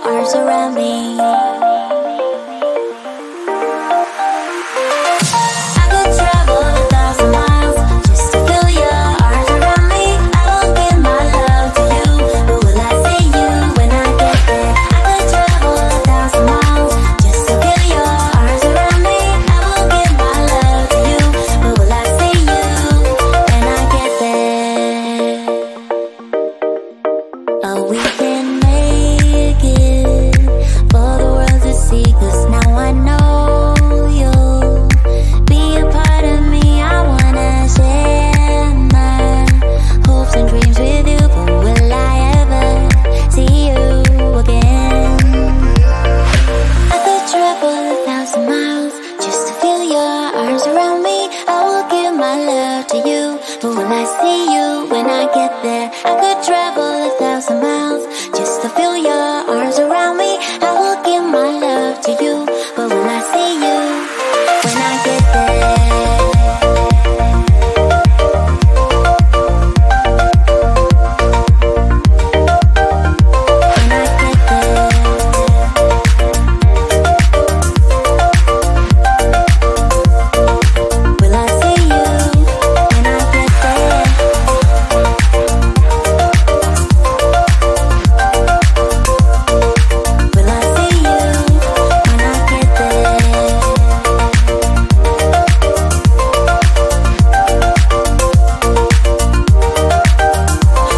arms around me. I could travel 1,000 miles just to feel your arms around me. I will give my love to you, but will I see you when I get there? I could travel 1,000 miles just to feel your arms around me. I will give my love to you, but will I see you when I get there? Oh, we can make it for the world to see, 'cause now I know you'll be a part of me. I wanna share my hopes and dreams with you, but will I ever see you again? I could travel 1,000 miles just to feel your arms around me. I will give my love to you, but will I see you when I get there? I could travel 1,000 miles just to feel your arms around me. I will give my love to you, but will I see you when I get there? When I get there. Will I see you when I get there? Will I see you when I get there?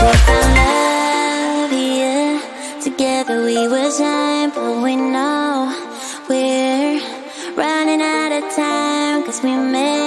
We found love here. Together we will shine, but we know we're running out of time, 'cause we made